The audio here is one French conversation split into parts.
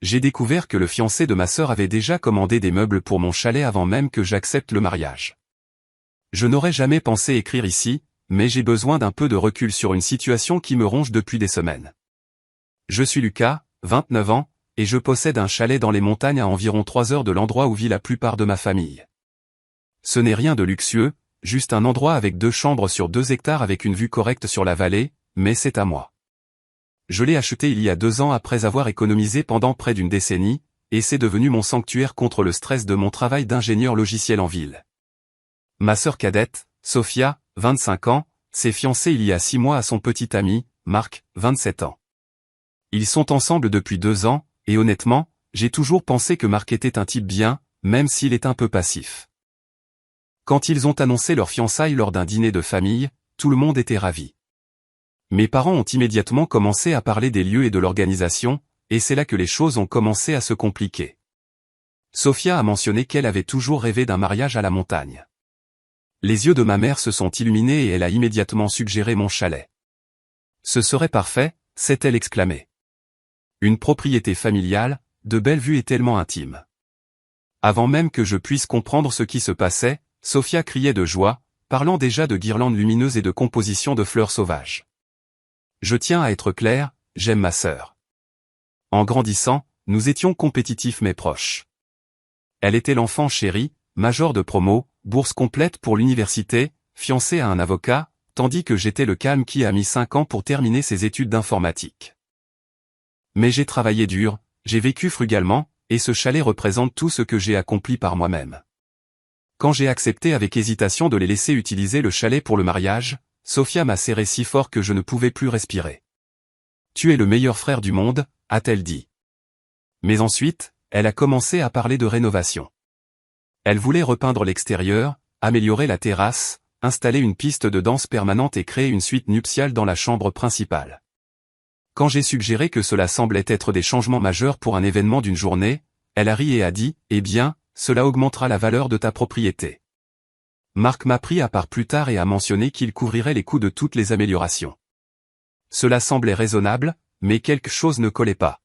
J'ai découvert que le fiancé de ma sœur avait déjà commandé des meubles pour mon chalet avant même que j'accepte le mariage. Je n'aurais jamais pensé écrire ici, mais j'ai besoin d'un peu de recul sur une situation qui me ronge depuis des semaines. Je suis Lucas, 29 ans, et je possède un chalet dans les montagnes à environ 3 heures de l'endroit où vit la plupart de ma famille. Ce n'est rien de luxueux, juste un endroit avec 2 chambres sur 2 hectares avec une vue correcte sur la vallée, mais c'est à moi. Je l'ai acheté il y a 2 ans après avoir économisé pendant près d'une décennie, et c'est devenu mon sanctuaire contre le stress de mon travail d'ingénieur logiciel en ville. Ma sœur cadette, Sophia, 25 ans, s'est fiancée il y a 6 mois à son petit ami, Marc, 27 ans. Ils sont ensemble depuis 2 ans, et honnêtement, j'ai toujours pensé que Marc était un type bien, même s'il est un peu passif. Quand ils ont annoncé leur fiançailles lors d'un dîner de famille, tout le monde était ravi. Mes parents ont immédiatement commencé à parler des lieux et de l'organisation, et c'est là que les choses ont commencé à se compliquer. Sophia a mentionné qu'elle avait toujours rêvé d'un mariage à la montagne. Les yeux de ma mère se sont illuminés et elle a immédiatement suggéré mon chalet. Ce serait parfait, s'est-elle exclamée. Une propriété familiale, de belles vues et tellement intime. Avant même que je puisse comprendre ce qui se passait, Sophia criait de joie, parlant déjà de guirlandes lumineuses et de composition de fleurs sauvages. Je tiens à être clair, j'aime ma sœur. En grandissant, nous étions compétitifs mais proches. Elle était l'enfant chéri, major de promo, bourse complète pour l'université, fiancé à un avocat, tandis que j'étais le calme qui a mis 5 ans pour terminer ses études d'informatique. Mais j'ai travaillé dur, j'ai vécu frugalement, et ce chalet représente tout ce que j'ai accompli par moi-même. Quand j'ai accepté avec hésitation de les laisser utiliser le chalet pour le mariage, Sophia m'a serré si fort que je ne pouvais plus respirer. « Tu es le meilleur frère du monde », a-t-elle dit. Mais ensuite, elle a commencé à parler de rénovation. Elle voulait repeindre l'extérieur, améliorer la terrasse, installer une piste de danse permanente et créer une suite nuptiale dans la chambre principale. Quand j'ai suggéré que cela semblait être des changements majeurs pour un événement d'une journée, elle a ri et a dit « Eh bien, cela augmentera la valeur de ta propriété. » Marc m'a pris à part plus tard et a mentionné qu'il couvrirait les coûts de toutes les améliorations. Cela semblait raisonnable, mais quelque chose ne collait pas.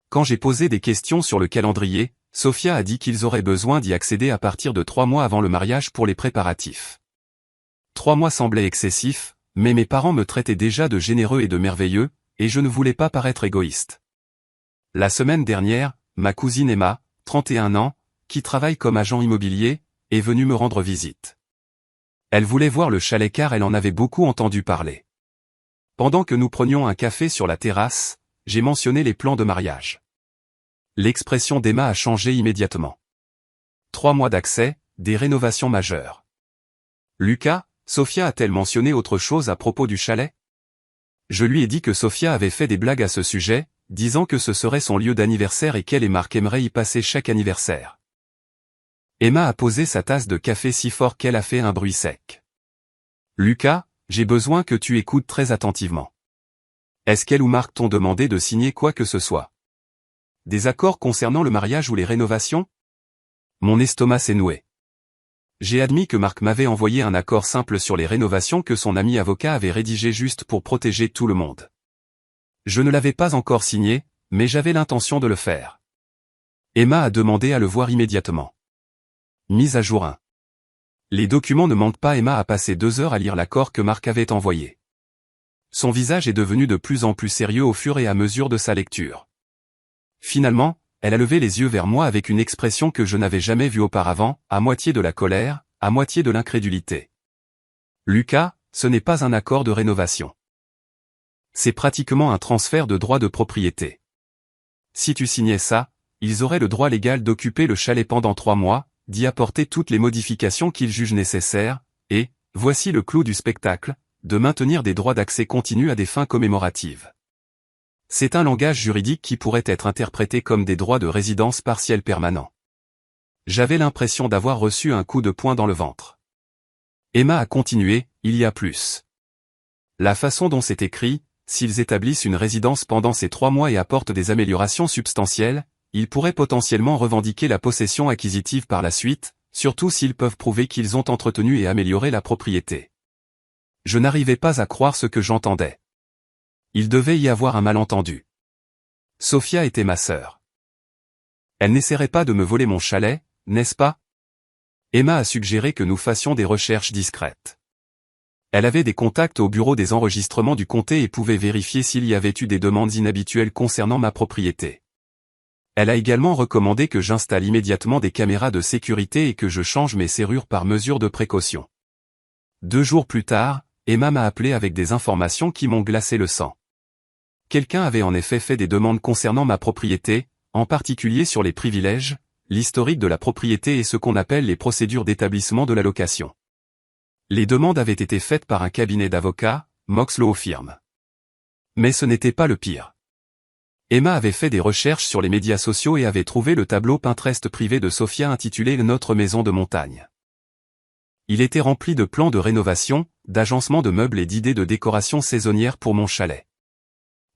Quand j'ai posé des questions sur le calendrier, Sophia a dit qu'ils auraient besoin d'y accéder à partir de 3 mois avant le mariage pour les préparatifs. 3 mois semblaient excessifs, mais mes parents me traitaient déjà de généreux et de merveilleux, et je ne voulais pas paraître égoïste. La semaine dernière, ma cousine Emma, 31 ans, qui travaille comme agent immobilier, est venue me rendre visite. Elle voulait voir le chalet car elle en avait beaucoup entendu parler. Pendant que nous prenions un café sur la terrasse, j'ai mentionné les plans de mariage. L'expression d'Emma a changé immédiatement. 3 mois d'accès, des rénovations majeures. Lucas, Sophia a-t-elle mentionné autre chose à propos du chalet? Je lui ai dit que Sophia avait fait des blagues à ce sujet, disant que ce serait son lieu d'anniversaire et qu'elle et Marc aimeraient y passer chaque anniversaire. Emma a posé sa tasse de café si fort qu'elle a fait un bruit sec. Lucas, j'ai besoin que tu écoutes très attentivement. Est-ce qu'elle ou Marc t'ont demandé de signer quoi que ce soit? Des accords concernant le mariage ou les rénovations? Mon estomac s'est noué. J'ai admis que Marc m'avait envoyé un accord simple sur les rénovations que son ami avocat avait rédigé juste pour protéger tout le monde. Je ne l'avais pas encore signé, mais j'avais l'intention de le faire. Emma a demandé à le voir immédiatement. Mise à jour 1. Les documents ne manquent pas. Emma a passé 2 heures à lire l'accord que Marc avait envoyé. Son visage est devenu de plus en plus sérieux au fur et à mesure de sa lecture. Finalement, elle a levé les yeux vers moi avec une expression que je n'avais jamais vue auparavant, à moitié de la colère, à moitié de l'incrédulité. Lucas, ce n'est pas un accord de rénovation. C'est pratiquement un transfert de droit de propriété. Si tu signais ça, ils auraient le droit légal d'occuper le chalet pendant 3 mois, d'y apporter toutes les modifications qu'ils jugent nécessaires, et, voici le clou du spectacle, de maintenir des droits d'accès continus à des fins commémoratives. C'est un langage juridique qui pourrait être interprété comme des droits de résidence partielle permanents. J'avais l'impression d'avoir reçu un coup de poing dans le ventre. Emma a continué, il y a plus. La façon dont c'est écrit, s'ils établissent une résidence pendant ces 3 mois et apportent des améliorations substantielles, ils pourraient potentiellement revendiquer la possession acquisitive par la suite, surtout s'ils peuvent prouver qu'ils ont entretenu et amélioré la propriété. Je n'arrivais pas à croire ce que j'entendais. Il devait y avoir un malentendu. Sofia était ma sœur. Elle n'essaierait pas de me voler mon chalet, n'est-ce pas? Emma a suggéré que nous fassions des recherches discrètes. Elle avait des contacts au bureau des enregistrements du comté et pouvait vérifier s'il y avait eu des demandes inhabituelles concernant ma propriété. Elle a également recommandé que j'installe immédiatement des caméras de sécurité et que je change mes serrures par mesure de précaution. 2 jours plus tard, Emma m'a appelé avec des informations qui m'ont glacé le sang. Quelqu'un avait en effet fait des demandes concernant ma propriété, en particulier sur les privilèges, l'historique de la propriété et ce qu'on appelle les procédures d'établissement de la location. Les demandes avaient été faites par un cabinet d'avocats, Mox Law Firm. Mais ce n'était pas le pire. Emma avait fait des recherches sur les médias sociaux et avait trouvé le tableau Pinterest privé de Sofia intitulé Notre maison de montagne. Il était rempli de plans de rénovation, d'agencement de meubles et d'idées de décoration saisonnière pour mon chalet.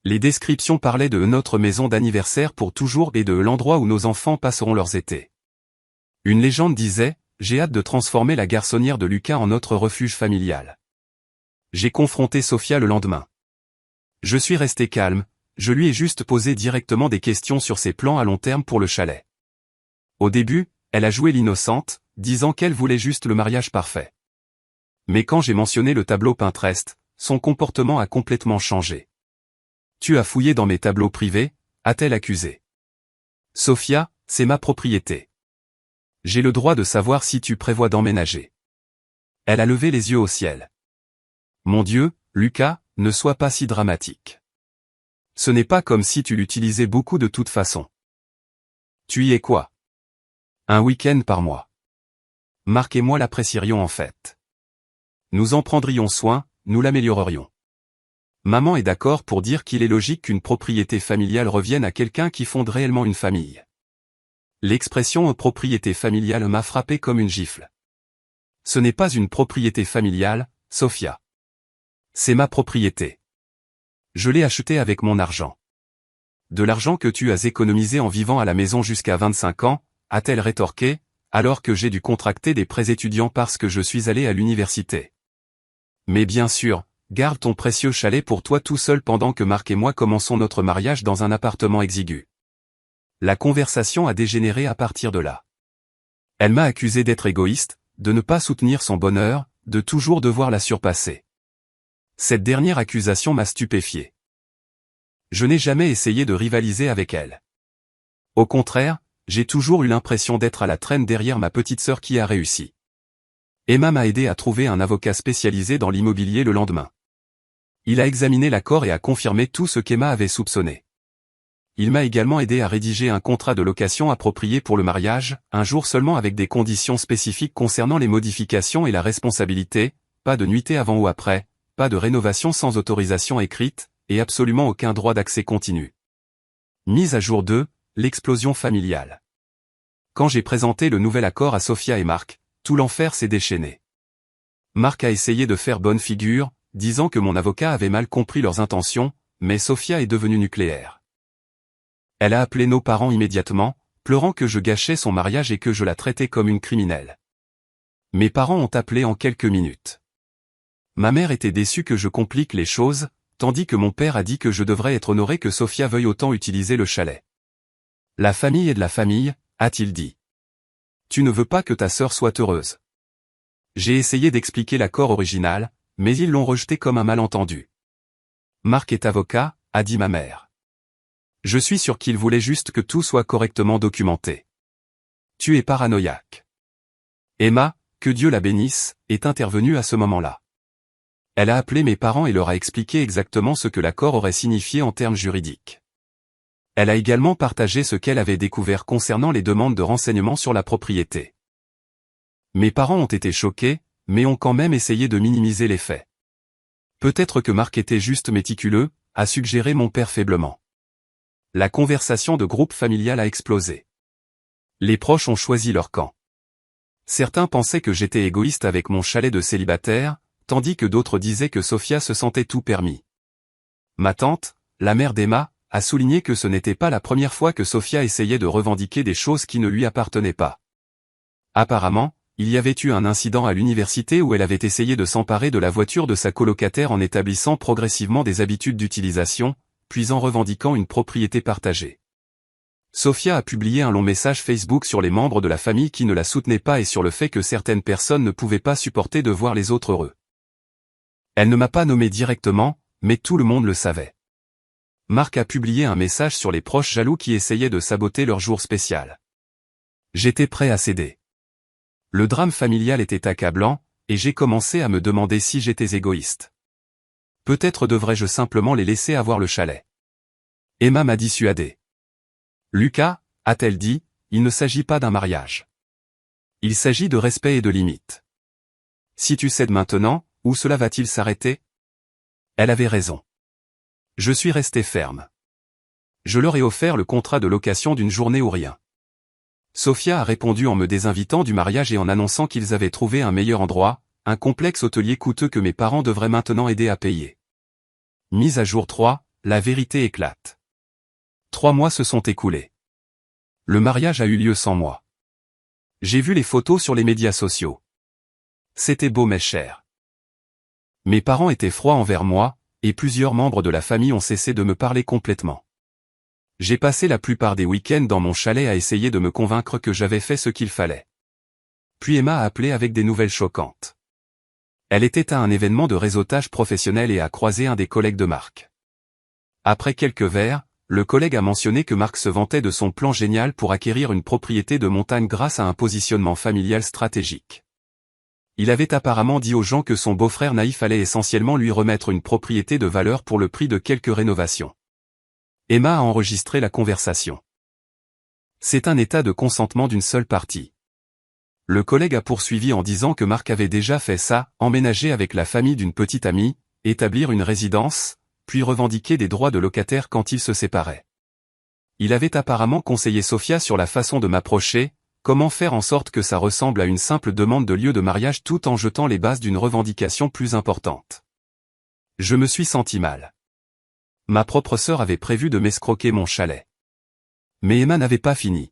Les descriptions parlaient de notre maison d'anniversaire pour toujours et de l'endroit où nos enfants passeront leurs étés. Une légende disait: j'ai hâte de transformer la garçonnière de Lucas en notre refuge familial. J'ai confronté Sofia le lendemain. Je suis resté calme, je lui ai juste posé directement des questions sur ses plans à long terme pour le chalet. Au début, elle a joué l'innocente, disant qu'elle voulait juste le mariage parfait. Mais quand j'ai mentionné le tableau Pinterest, son comportement a complètement changé. Tu as fouillé dans mes tableaux privés, a-t-elle accusé. Sofia, c'est ma propriété. J'ai le droit de savoir si tu prévois d'emménager. Elle a levé les yeux au ciel. Mon Dieu, Lucas, ne sois pas si dramatique. Ce n'est pas comme si tu l'utilisais beaucoup de toute façon. Tu y es quoi? Un week-end par mois. Marc et moi l'apprécierions en fait. Nous en prendrions soin, nous l'améliorerions. Maman est d'accord pour dire qu'il est logique qu'une propriété familiale revienne à quelqu'un qui fonde réellement une famille. L'expression propriété familiale m'a frappé comme une gifle. Ce n'est pas une propriété familiale, Sofia. C'est ma propriété. Je l'ai achetée avec mon argent. De l'argent que tu as économisé en vivant à la maison jusqu'à 25 ans, a-t-elle rétorqué, alors que j'ai dû contracter des prêts étudiants parce que je suis allé à l'université. Mais bien sûr, garde ton précieux chalet pour toi tout seul pendant que Marc et moi commençons notre mariage dans un appartement exigu. La conversation a dégénéré à partir de là. Elle m'a accusé d'être égoïste, de ne pas soutenir son bonheur, de toujours devoir la surpasser. Cette dernière accusation m'a stupéfié. Je n'ai jamais essayé de rivaliser avec elle. Au contraire, j'ai toujours eu l'impression d'être à la traîne derrière ma petite sœur qui a réussi. Emma m'a aidé à trouver un avocat spécialisé dans l'immobilier le lendemain. Il a examiné l'accord et a confirmé tout ce qu'Emma avait soupçonné. Il m'a également aidé à rédiger un contrat de location approprié pour le mariage, un jour seulement avec des conditions spécifiques concernant les modifications et la responsabilité, pas de nuitée avant ou après, pas de rénovation sans autorisation écrite, et absolument aucun droit d'accès continu. Mise à jour 2, l'explosion familiale. Quand j'ai présenté le nouvel accord à Sofia et Marc, tout l'enfer s'est déchaîné. Marc a essayé de faire bonne figure, disant que mon avocat avait mal compris leurs intentions, mais Sofia est devenue nucléaire. Elle a appelé nos parents immédiatement, pleurant que je gâchais son mariage et que je la traitais comme une criminelle. Mes parents ont appelé en quelques minutes. Ma mère était déçue que je complique les choses, tandis que mon père a dit que je devrais être honoré que Sofia veuille autant utiliser le chalet. La famille est de la famille, a-t-il dit. Tu ne veux pas que ta sœur soit heureuse. J'ai essayé d'expliquer l'accord original, mais ils l'ont rejeté comme un malentendu. Marc est avocat, a dit ma mère. Je suis sûr qu'il voulait juste que tout soit correctement documenté. Tu es paranoïaque. Emma, que Dieu la bénisse, est intervenue à ce moment-là. Elle a appelé mes parents et leur a expliqué exactement ce que l'accord aurait signifié en termes juridiques. Elle a également partagé ce qu'elle avait découvert concernant les demandes de renseignements sur la propriété. Mes parents ont été choqués, mais ont quand même essayé de minimiser les faits. Peut-être que Marc était juste méticuleux, a suggéré mon père faiblement. La conversation de groupe familial a explosé. Les proches ont choisi leur camp. Certains pensaient que j'étais égoïste avec mon chalet de célibataire, tandis que d'autres disaient que Sofia se sentait tout permis. Ma tante, la mère d'Emma, a souligné que ce n'était pas la première fois que Sofia essayait de revendiquer des choses qui ne lui appartenaient pas. Apparemment, il y avait eu un incident à l'université où elle avait essayé de s'emparer de la voiture de sa colocataire en établissant progressivement des habitudes d'utilisation, puis en revendiquant une propriété partagée. Sofia a publié un long message Facebook sur les membres de la famille qui ne la soutenaient pas et sur le fait que certaines personnes ne pouvaient pas supporter de voir les autres heureux. Elle ne m'a pas nommé directement, mais tout le monde le savait. Marc a publié un message sur les proches jaloux qui essayaient de saboter leur jour spécial. J'étais prêt à céder. Le drame familial était accablant, et j'ai commencé à me demander si j'étais égoïste. Peut-être devrais-je simplement les laisser avoir le chalet. Emma m'a dissuadé. Lucas, a-t-elle dit, il ne s'agit pas d'un mariage. Il s'agit de respect et de limites. Si tu cèdes maintenant, où cela va-t-il s'arrêter? Elle avait raison. Je suis resté ferme. Je leur ai offert le contrat de location d'une journée ou rien. Sofia a répondu en me désinvitant du mariage et en annonçant qu'ils avaient trouvé un meilleur endroit, un complexe hôtelier coûteux que mes parents devraient maintenant aider à payer. Mise à jour 3, la vérité éclate. 3 mois se sont écoulés. Le mariage a eu lieu sans moi. J'ai vu les photos sur les médias sociaux. C'était beau mais cher. Mes parents étaient froids envers moi, et plusieurs membres de la famille ont cessé de me parler complètement. J'ai passé la plupart des week-ends dans mon chalet à essayer de me convaincre que j'avais fait ce qu'il fallait. Puis Emma a appelé avec des nouvelles choquantes. Elle était à un événement de réseautage professionnel et a croisé un des collègues de Marc. Après quelques verres, le collègue a mentionné que Marc se vantait de son plan génial pour acquérir une propriété de montagne grâce à un positionnement familial stratégique. Il avait apparemment dit aux gens que son beau-frère naïf allait essentiellement lui remettre une propriété de valeur pour le prix de quelques rénovations. Emma a enregistré la conversation. C'est un état de consentement d'une seule partie. Le collègue a poursuivi en disant que Marc avait déjà fait ça, emménager avec la famille d'une petite amie, établir une résidence, puis revendiquer des droits de locataire quand ils se séparaient. Il avait apparemment conseillé Sofia sur la façon de m'approcher, comment faire en sorte que ça ressemble à une simple demande de lieu de mariage tout en jetant les bases d'une revendication plus importante. Je me suis senti mal. Ma propre sœur avait prévu de m'escroquer mon chalet. Mais Emma n'avait pas fini.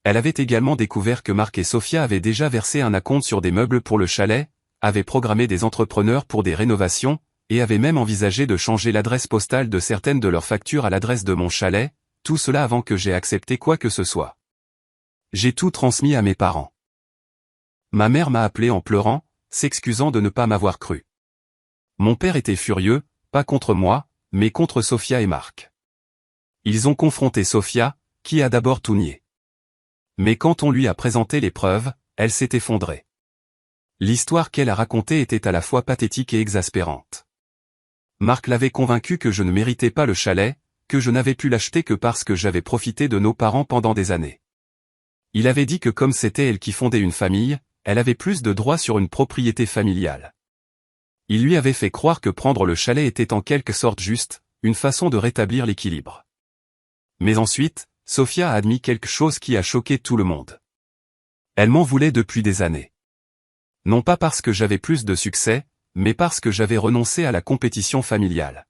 Elle avait également découvert que Marc et Sofia avaient déjà versé un acompte sur des meubles pour le chalet, avaient programmé des entrepreneurs pour des rénovations, et avaient même envisagé de changer l'adresse postale de certaines de leurs factures à l'adresse de mon chalet, tout cela avant que j'aie accepté quoi que ce soit. J'ai tout transmis à mes parents. Ma mère m'a appelé en pleurant, s'excusant de ne pas m'avoir cru. Mon père était furieux, pas contre moi, mais contre Sofia et Marc. Ils ont confronté Sofia, qui a d'abord tout nié. Mais quand on lui a présenté les preuves, elle s'est effondrée. L'histoire qu'elle a racontée était à la fois pathétique et exaspérante. Marc l'avait convaincu que je ne méritais pas le chalet, que je n'avais pu l'acheter que parce que j'avais profité de nos parents pendant des années. Il avait dit que comme c'était elle qui fondait une famille, elle avait plus de droits sur une propriété familiale. Il lui avait fait croire que prendre le chalet était en quelque sorte juste, une façon de rétablir l'équilibre. Mais ensuite, Sofia a admis quelque chose qui a choqué tout le monde. Elle m'en voulait depuis des années. Non pas parce que j'avais plus de succès, mais parce que j'avais renoncé à la compétition familiale.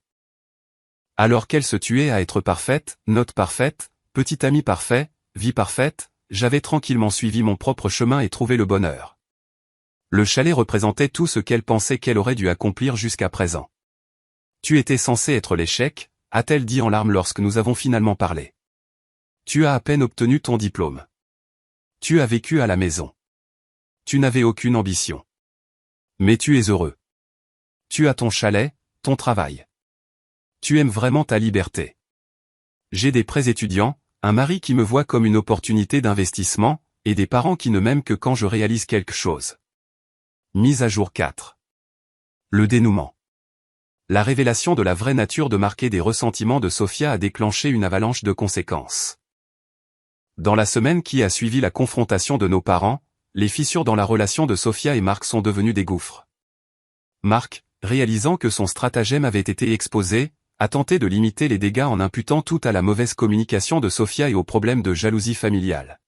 Alors qu'elle se tuait à être parfaite, note parfaite, petit ami parfait, vie parfaite, j'avais tranquillement suivi mon propre chemin et trouvé le bonheur. Le chalet représentait tout ce qu'elle pensait qu'elle aurait dû accomplir jusqu'à présent. Tu étais censé être l'échec, a-t-elle dit en larmes lorsque nous avons finalement parlé. Tu as à peine obtenu ton diplôme. Tu as vécu à la maison. Tu n'avais aucune ambition. Mais tu es heureux. Tu as ton chalet, ton travail. Tu aimes vraiment ta liberté. J'ai des prêts étudiants, un mari qui me voit comme une opportunité d'investissement, et des parents qui ne m'aiment que quand je réalise quelque chose. Mise à jour 4. Le dénouement. La révélation de la vraie nature de marquer des ressentiments de Sofia a déclenché une avalanche de conséquences. Dans la semaine qui a suivi la confrontation de nos parents, les fissures dans la relation de Sofia et Marc sont devenues des gouffres. Marc, réalisant que son stratagème avait été exposé, a tenté de limiter les dégâts en imputant tout à la mauvaise communication de Sofia et aux problèmes de jalousie familiale.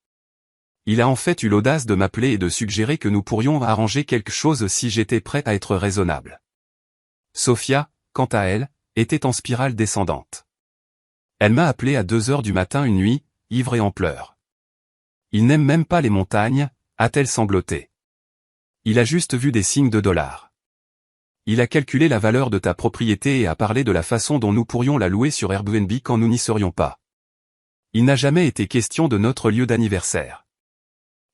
Il a en fait eu l'audace de m'appeler et de suggérer que nous pourrions arranger quelque chose si j'étais prêt à être raisonnable. Sofia, quant à elle, était en spirale descendante. Elle m'a appelé à 2 heures du matin une nuit, ivre et en pleurs. Il n'aime même pas les montagnes, a-t-elle sangloté. Il a juste vu des signes de dollars. Il a calculé la valeur de ta propriété et a parlé de la façon dont nous pourrions la louer sur Airbnb quand nous n'y serions pas. Il n'a jamais été question de notre lieu d'anniversaire.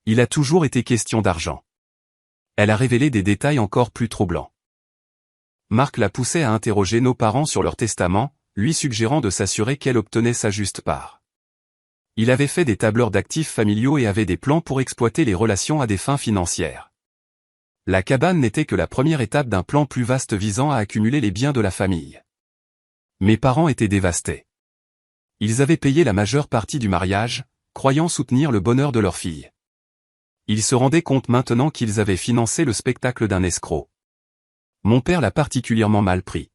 Il a toujours été question d'argent. Elle a révélé des détails encore plus troublants. Marc l'a poussé à interroger nos parents sur leur testament, lui suggérant de s'assurer qu'elle obtenait sa juste part. Il avait fait des tableurs d'actifs familiaux et avait des plans pour exploiter les relations à des fins financières. La cabane n'était que la première étape d'un plan plus vaste visant à accumuler les biens de la famille. Mes parents étaient dévastés. Ils avaient payé la majeure partie du mariage, croyant soutenir le bonheur de leur fille. Ils se rendaient compte maintenant qu'ils avaient financé le spectacle d'un escroc. Mon père l'a particulièrement mal pris.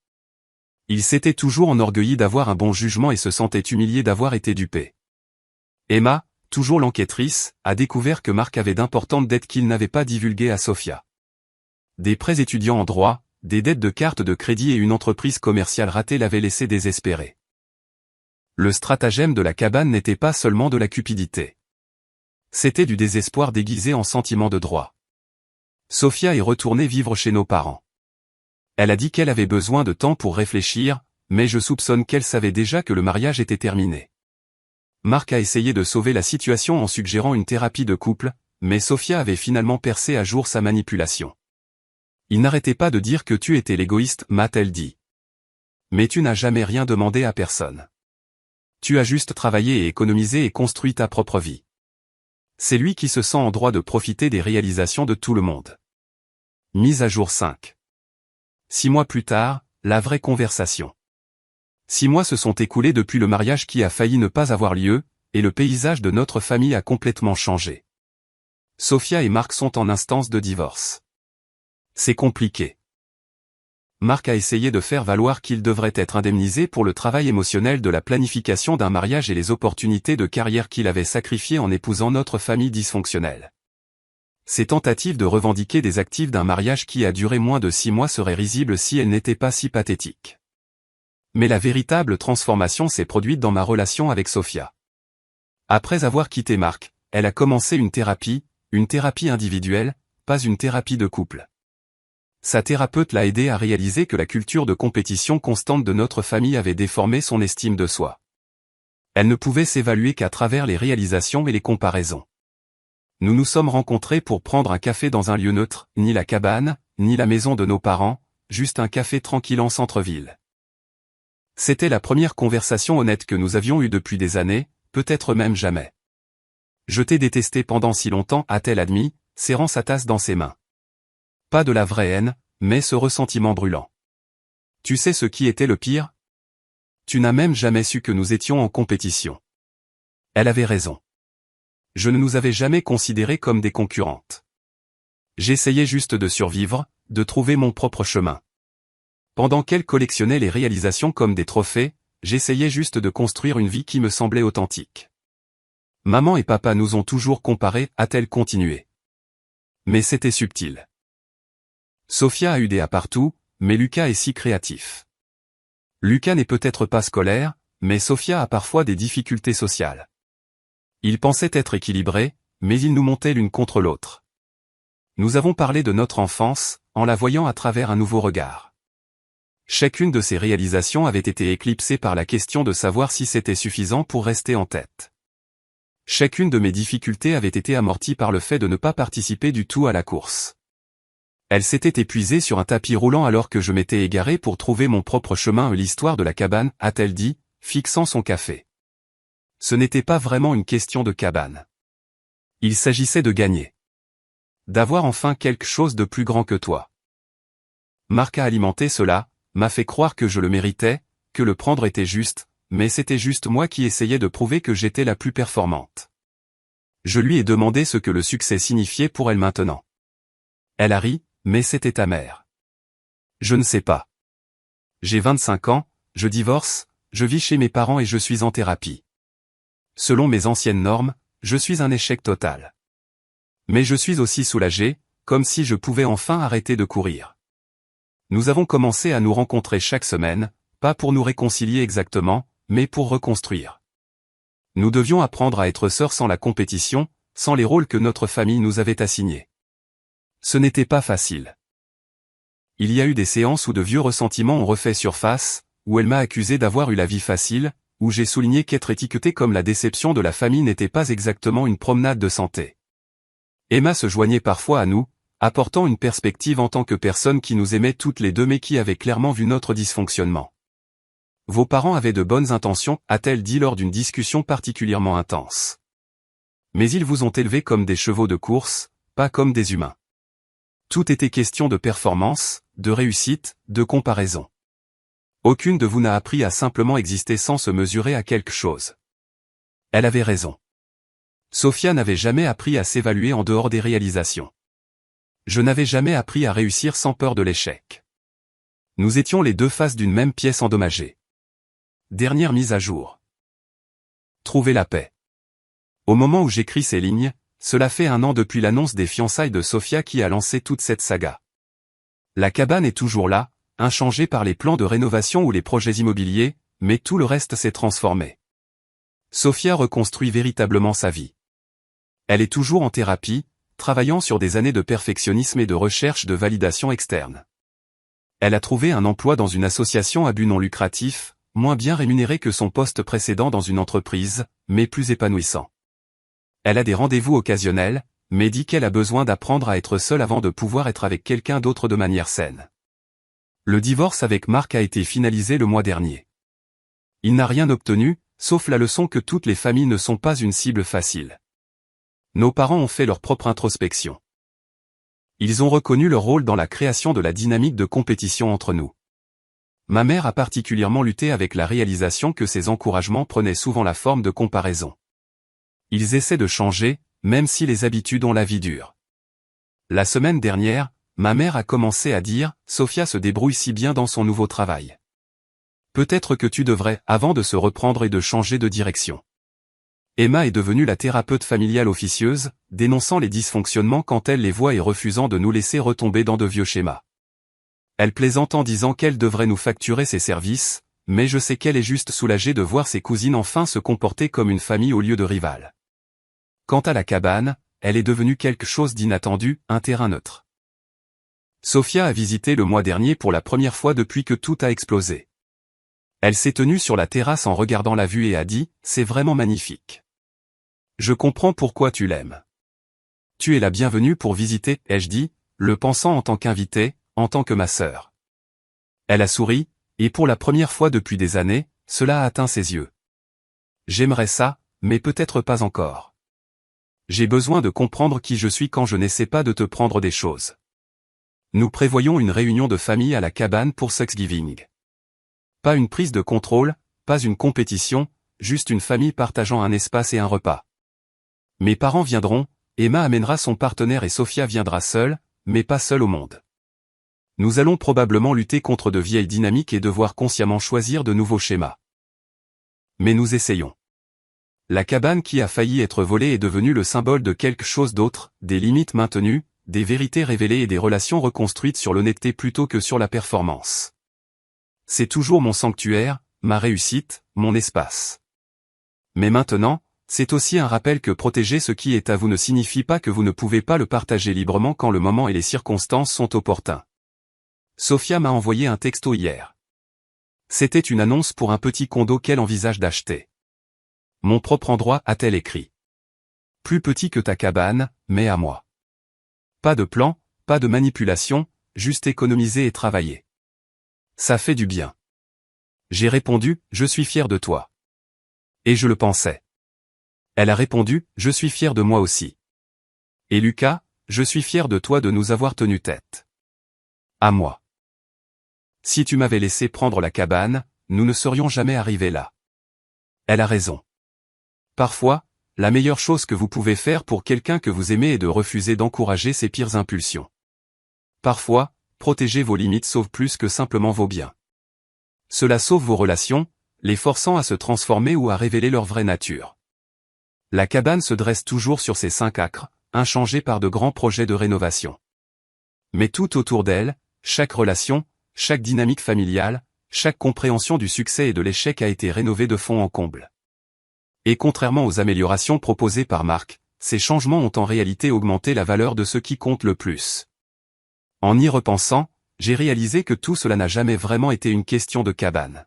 Il s'était toujours enorgueilli d'avoir un bon jugement et se sentait humilié d'avoir été dupé. Emma, toujours l'enquêtrice, a découvert que Marc avait d'importantes dettes qu'il n'avait pas divulguées à Sophia. Des prêts étudiants en droit, des dettes de cartes de crédit et une entreprise commerciale ratée l'avaient laissé désespéré. Le stratagème de la cabane n'était pas seulement de la cupidité. C'était du désespoir déguisé en sentiment de droit. Sophia est retournée vivre chez nos parents. Elle a dit qu'elle avait besoin de temps pour réfléchir, mais je soupçonne qu'elle savait déjà que le mariage était terminé. Marc a essayé de sauver la situation en suggérant une thérapie de couple, mais Sophia avait finalement percé à jour sa manipulation. Il n'arrêtait pas de dire que tu étais l'égoïste, m'a-t-elle dit. Mais tu n'as jamais rien demandé à personne. Tu as juste travaillé et économisé et construit ta propre vie. C'est lui qui se sent en droit de profiter des réalisations de tout le monde. Mise à jour 5. 6 mois plus tard, la vraie conversation. 6 mois se sont écoulés depuis le mariage qui a failli ne pas avoir lieu, et le paysage de notre famille a complètement changé. Sophia et Marc sont en instance de divorce. C'est compliqué. Marc a essayé de faire valoir qu'il devrait être indemnisé pour le travail émotionnel de la planification d'un mariage et les opportunités de carrière qu'il avait sacrifiées en épousant notre famille dysfonctionnelle. Ces tentatives de revendiquer des actifs d'un mariage qui a duré moins de 6 mois seraient risibles si elles n'étaient pas si pathétiques. Mais la véritable transformation s'est produite dans ma relation avec Sophia. Après avoir quitté Marc, elle a commencé une thérapie individuelle, pas une thérapie de couple. Sa thérapeute l'a aidé à réaliser que la culture de compétition constante de notre famille avait déformé son estime de soi. Elle ne pouvait s'évaluer qu'à travers les réalisations et les comparaisons. Nous nous sommes rencontrés pour prendre un café dans un lieu neutre, ni la cabane, ni la maison de nos parents, juste un café tranquille en centre-ville. C'était la première conversation honnête que nous avions eue depuis des années, peut-être même jamais. Je t'ai détesté pendant si longtemps, a-t-elle admis, serrant sa tasse dans ses mains. Pas de la vraie haine, mais ce ressentiment brûlant. Tu sais ce qui était le pire? Tu n'as même jamais su que nous étions en compétition. Elle avait raison. Je ne nous avais jamais considérés comme des concurrentes. J'essayais juste de survivre, de trouver mon propre chemin. Pendant qu'elle collectionnait les réalisations comme des trophées, j'essayais juste de construire une vie qui me semblait authentique. Maman et papa nous ont toujours comparés, a-t-elle continué. Mais c'était subtil. Sophia a eu des A partout, mais Lucas est si créatif. Lucas n'est peut-être pas scolaire, mais Sophia a parfois des difficultés sociales. Il pensait être équilibré, mais il nous montait l'une contre l'autre. Nous avons parlé de notre enfance, en la voyant à travers un nouveau regard. Chacune de ces réalisations avait été éclipsée par la question de savoir si c'était suffisant pour rester en tête. Chacune de mes difficultés avait été amortie par le fait de ne pas participer du tout à la course. Elle s'était épuisée sur un tapis roulant alors que je m'étais égaré pour trouver mon propre chemin. L'histoire de la cabane, a-t-elle dit, fixant son café. Ce n'était pas vraiment une question de cabane. Il s'agissait de gagner. D'avoir enfin quelque chose de plus grand que toi. Marc a alimenté cela, m'a fait croire que je le méritais, que le prendre était juste, mais c'était juste moi qui essayais de prouver que j'étais la plus performante. Je lui ai demandé ce que le succès signifiait pour elle maintenant. Elle a ri, mais c'était amer. Je ne sais pas. J'ai 25 ans, je divorce, je vis chez mes parents et je suis en thérapie. Selon mes anciennes normes, je suis un échec total. Mais je suis aussi soulagé, comme si je pouvais enfin arrêter de courir. Nous avons commencé à nous rencontrer chaque semaine, pas pour nous réconcilier exactement, mais pour reconstruire. Nous devions apprendre à être sœurs sans la compétition, sans les rôles que notre famille nous avait assignés. Ce n'était pas facile. Il y a eu des séances où de vieux ressentiments ont refait surface, où elle m'a accusé d'avoir eu la vie facile, où j'ai souligné qu'être étiqueté comme la déception de la famille n'était pas exactement une promenade de santé. Emma se joignait parfois à nous, apportant une perspective en tant que personne qui nous aimait toutes les deux mais qui avait clairement vu notre dysfonctionnement. Vos parents avaient de bonnes intentions, a-t-elle dit lors d'une discussion particulièrement intense. Mais ils vous ont élevés comme des chevaux de course, pas comme des humains. Tout était question de performance, de réussite, de comparaison. Aucune de vous n'a appris à simplement exister sans se mesurer à quelque chose. Elle avait raison. Sophia n'avait jamais appris à s'évaluer en dehors des réalisations. Je n'avais jamais appris à réussir sans peur de l'échec. Nous étions les deux faces d'une même pièce endommagée. Dernière mise à jour. Trouvez la paix. Au moment où j'écris ces lignes, cela fait 1 an depuis l'annonce des fiançailles de Sophia qui a lancé toute cette saga. La cabane est toujours là, inchangée par les plans de rénovation ou les projets immobiliers, mais tout le reste s'est transformé. Sophia reconstruit véritablement sa vie. Elle est toujours en thérapie, travaillant sur des années de perfectionnisme et de recherche de validation externe. Elle a trouvé un emploi dans une association à but non lucratif, moins bien rémunéré que son poste précédent dans une entreprise, mais plus épanouissant. Elle a des rendez-vous occasionnels, mais dit qu'elle a besoin d'apprendre à être seule avant de pouvoir être avec quelqu'un d'autre de manière saine. Le divorce avec Marc a été finalisé le mois dernier. Il n'a rien obtenu, sauf la leçon que toutes les familles ne sont pas une cible facile. Nos parents ont fait leur propre introspection. Ils ont reconnu leur rôle dans la création de la dynamique de compétition entre nous. Ma mère a particulièrement lutté avec la réalisation que ces encouragements prenaient souvent la forme de comparaison. Ils essaient de changer, même si les habitudes ont la vie dure. La semaine dernière, ma mère a commencé à dire « Sophia se débrouille si bien dans son nouveau travail. Peut-être que tu devrais, avant de se reprendre et de changer de direction. » Emma est devenue la thérapeute familiale officieuse, dénonçant les dysfonctionnements quand elle les voit et refusant de nous laisser retomber dans de vieux schémas. Elle plaisante en disant qu'elle devrait nous facturer ses services, mais je sais qu'elle est juste soulagée de voir ses cousines enfin se comporter comme une famille au lieu de rivales. Quant à la cabane, elle est devenue quelque chose d'inattendu, un terrain neutre. Sophia a visité le mois dernier pour la première fois depuis que tout a explosé. Elle s'est tenue sur la terrasse en regardant la vue et a dit « C'est vraiment magnifique. Je comprends pourquoi tu l'aimes. Tu es la bienvenue pour visiter, ai-je dit, le pensant en tant qu'invité, en tant que ma sœur. » Elle a souri, et pour la première fois depuis des années, cela a atteint ses yeux. J'aimerais ça, mais peut-être pas encore. J'ai besoin de comprendre qui je suis quand je n'essaie pas de te prendre des choses. Nous prévoyons une réunion de famille à la cabane pour Thanksgiving. Pas une prise de contrôle, pas une compétition, juste une famille partageant un espace et un repas. Mes parents viendront, Emma amènera son partenaire et Sophia viendra seule, mais pas seule au monde. Nous allons probablement lutter contre de vieilles dynamiques et devoir consciemment choisir de nouveaux schémas. Mais nous essayons. La cabane qui a failli être volée est devenue le symbole de quelque chose d'autre, des limites maintenues, des vérités révélées et des relations reconstruites sur l'honnêteté plutôt que sur la performance. C'est toujours mon sanctuaire, ma réussite, mon espace. Mais maintenant, c'est aussi un rappel que protéger ce qui est à vous ne signifie pas que vous ne pouvez pas le partager librement quand le moment et les circonstances sont opportuns. Sophia m'a envoyé un texto hier. C'était une annonce pour un petit condo qu'elle envisage d'acheter. Mon propre endroit, a-t-elle écrit. Plus petit que ta cabane, mais à moi. Pas de plan, pas de manipulation, juste économiser et travailler. Ça fait du bien. J'ai répondu, je suis fier de toi. Et je le pensais. Elle a répondu, je suis fier de moi aussi. Et Lucas, je suis fier de toi de nous avoir tenu tête. À moi. Si tu m'avais laissé prendre la cabane, nous ne serions jamais arrivés là. Elle a raison. Parfois, la meilleure chose que vous pouvez faire pour quelqu'un que vous aimez est de refuser d'encourager ses pires impulsions. Parfois, protéger vos limites sauve plus que simplement vos biens. Cela sauve vos relations, les forçant à se transformer ou à révéler leur vraie nature. La cabane se dresse toujours sur ses 5 acres, inchangée par de grands projets de rénovation. Mais tout autour d'elle, chaque relation, chaque dynamique familiale, chaque compréhension du succès et de l'échec a été rénovée de fond en comble. Et contrairement aux améliorations proposées par Marc, ces changements ont en réalité augmenté la valeur de ce qui compte le plus. En y repensant, j'ai réalisé que tout cela n'a jamais vraiment été une question de cabane.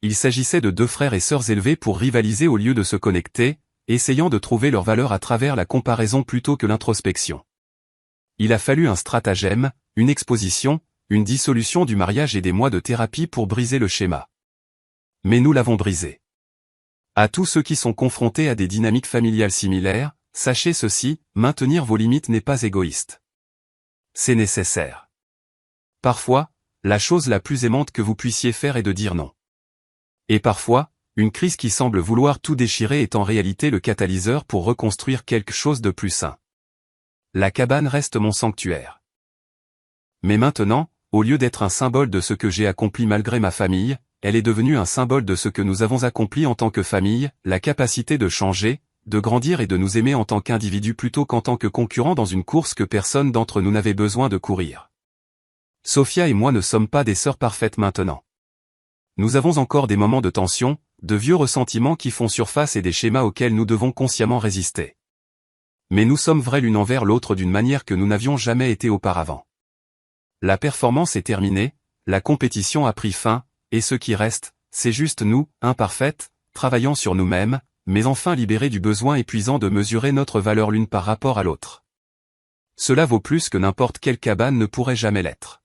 Il s'agissait de deux frères et sœurs élevés pour rivaliser au lieu de se connecter, essayant de trouver leur valeur à travers la comparaison plutôt que l'introspection. Il a fallu un stratagème, une exposition, une dissolution du mariage et des mois de thérapie pour briser le schéma. Mais nous l'avons brisé. À tous ceux qui sont confrontés à des dynamiques familiales similaires, sachez ceci, maintenir vos limites n'est pas égoïste. C'est nécessaire. Parfois, la chose la plus aimante que vous puissiez faire est de dire non. Et parfois, une crise qui semble vouloir tout déchirer est en réalité le catalyseur pour reconstruire quelque chose de plus sain. La cabane reste mon sanctuaire. Mais maintenant, au lieu d'être un symbole de ce que j'ai accompli malgré ma famille, elle est devenue un symbole de ce que nous avons accompli en tant que famille, la capacité de changer, de grandir et de nous aimer en tant qu'individus plutôt qu'en tant que concurrents dans une course que personne d'entre nous n'avait besoin de courir. Sophia et moi ne sommes pas des sœurs parfaites maintenant. Nous avons encore des moments de tension, de vieux ressentiments qui font surface et des schémas auxquels nous devons consciemment résister. Mais nous sommes vrais l'une envers l'autre d'une manière que nous n'avions jamais été auparavant. La performance est terminée, la compétition a pris fin, et ce qui reste, c'est juste nous, imparfaites, travaillant sur nous-mêmes, mais enfin libérés du besoin épuisant de mesurer notre valeur l'une par rapport à l'autre. Cela vaut plus que n'importe quelle cabane ne pourrait jamais l'être.